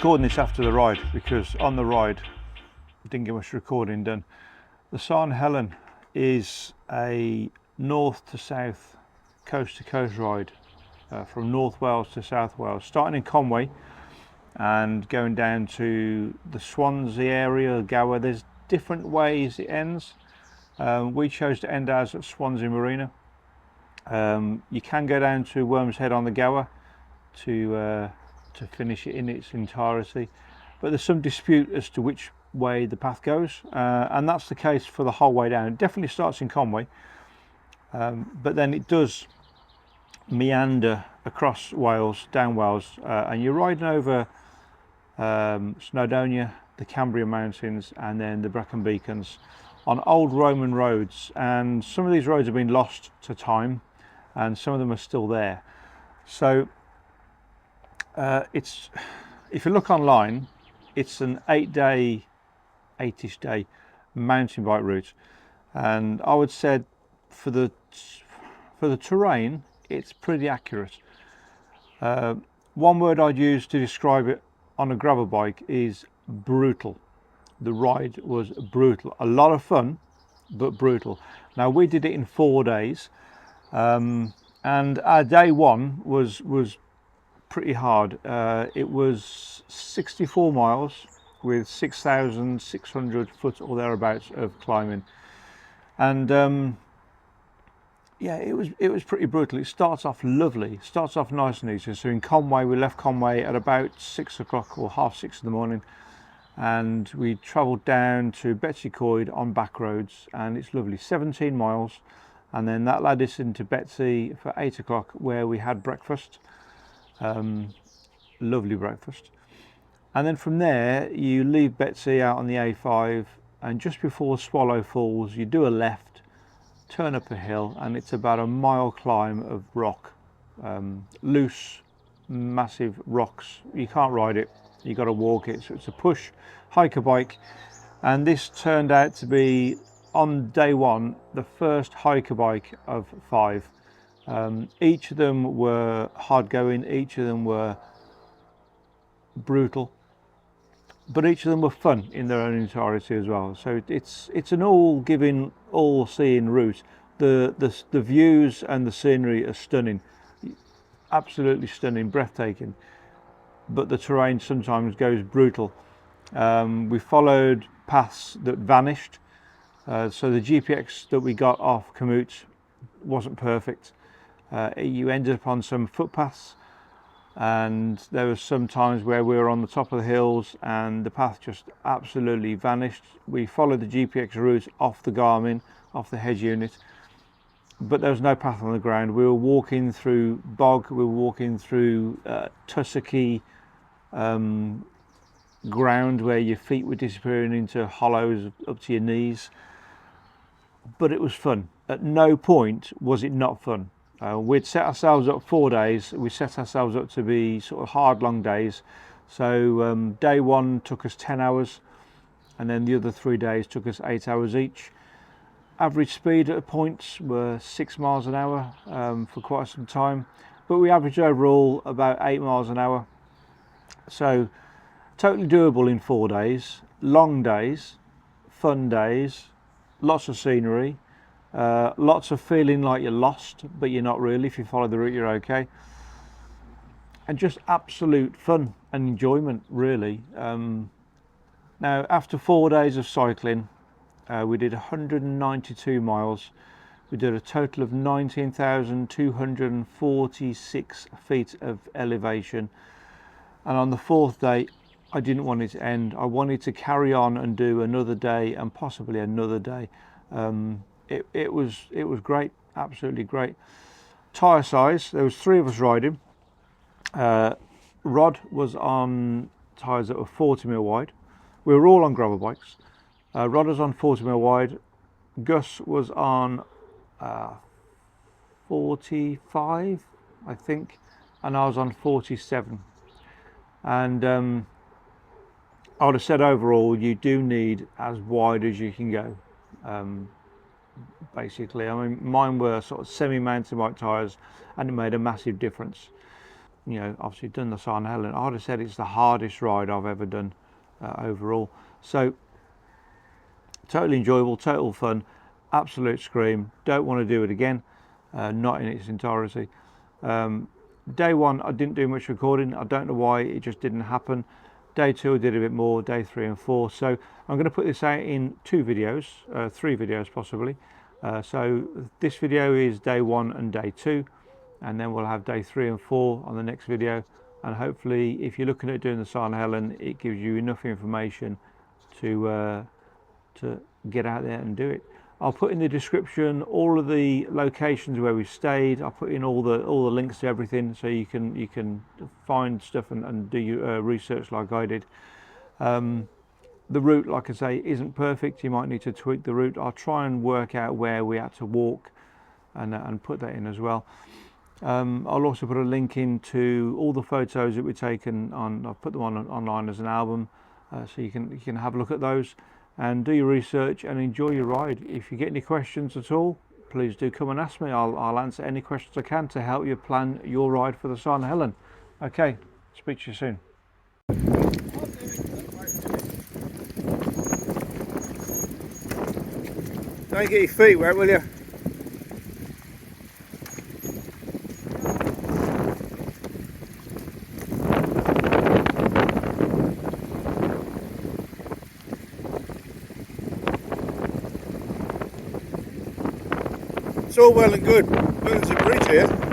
recording this after the ride because on the ride I didn't get much recording done. The Sarn Helen is a north to south, coast to coast ride from North Wales to South Wales, starting in Conwy and going down to the Swansea area, Gower. There's different ways it ends. We chose to end ours at Swansea Marina. You can go down to Worm's Head on the Gower to finish it in its entirety, but there's some dispute as to which way the path goes, and that's the case for the whole way down. It definitely starts in Conwy, but then it does meander across Wales, down Wales, and you're riding over Snowdonia, the Cambrian Mountains, and then the Brecon Beacons on old Roman roads. And some of these roads have been lost to time and some of them are still there. So it's, if you look online, it's an 8-ish day mountain bike route, and I would say for the terrain it's pretty accurate. One word I'd use to describe it on a gravel bike is brutal. The ride was brutal. A lot of fun, but brutal. Now we did it in 4 days, and our day one was pretty hard. It was 64 miles with 6,600 foot or thereabouts of climbing, and yeah, it was pretty brutal. It starts off lovely, starts off nice and easy. So in Conwy, we left Conwy at about 6 o'clock or half 6 in the morning, and we travelled down to Betsy Coed on back roads, and it's lovely, 17 miles, and then that led us into Betsy for 8 o'clock, where we had breakfast, lovely breakfast, and then from there you leave Betsy out on the A5, and just before Swallow Falls you do a left, turn up a hill, and it's about a mile climb of rock, loose massive rocks. You can't ride it, you got to walk it, so it's a push hiker bike. And this turned out to be, on day one, the first hiker bike of 5. Each of them were hard going, each of them were brutal, but each of them were fun in their own entirety as well. So it's an all giving, all seeing route. The views and the scenery are stunning, absolutely stunning, breathtaking, but the terrain sometimes goes brutal. We followed paths that vanished, so the GPX that we got off Commute wasn't perfect. You ended up on some footpaths, and there was some times where we were on the top of the hills and the path just absolutely vanished. We followed the GPX route off the Garmin, off the hedge unit, but there was no path on the ground. We were walking through bog, we were walking through tussocky ground where your feet were disappearing into hollows up to your knees, but it was fun. At no point was it not fun. We'd set ourselves up 4 days. We set ourselves up to be sort of hard, long days. So day one took us 10 hours, and then the other 3 days took us 8 hours each. Average speed at points were 6 miles an hour for quite some time, but we averaged overall about 8 miles an hour. So totally doable in 4 days, long days, fun days, lots of scenery. Lots of feeling like you're lost, but you're not really. If you follow the route, you're okay. And just absolute fun and enjoyment, really. Now, after 4 days of cycling, we did 192 miles. We did a total of 19,246 feet of elevation. And on the 4th day, I didn't want it to end. I wanted to carry on and do another day and possibly another day. It was great, absolutely great. Tyre size, there was 3 of us riding. Rod was on tyres that were 40mm wide. We were all on gravel bikes. Rod was on 40mm wide. Gus was on 45, I think, and I was on 47. And I would have said overall you do need as wide as you can go. Basically, I mean, mine were sort of semi-mountain bike tyres, and it made a massive difference. you know, obviously done the Sarn Helen, I would have said it's the hardest ride I've ever done overall. So totally enjoyable, total fun, absolute scream. Don't want to do it again, not in its entirety. Day one I didn't do much recording. I don't know why, it just didn't happen. Day two I did a bit more, day 3 and 4. So I'm going to put this out in 2 videos, 3 videos possibly. So this video is day 1 and day 2, and then we'll have day 3 and 4 on the next video. And hopefully if you're looking at doing the Sarn Helen, it gives you enough information to get out there and do it. I'll put in the description all of the locations where we stayed. I'll put in all the links to everything, so you can find stuff and do your research like I did. The route, like I say, isn't perfect. You might need to tweak the route. I'll try and work out where we had to walk and put that in as well. I'll also put a link into all the photos that were taken on. I've put them on online as an album, so you can have a look at those and do your research and enjoy your ride. If you get any questions at all, please do come and ask me. I'll answer any questions I can to help you plan your ride for the Sarn Helen. Okay, speak to you soon. Don't get your feet wet, will you? It's all well and good, but there's a bridge here.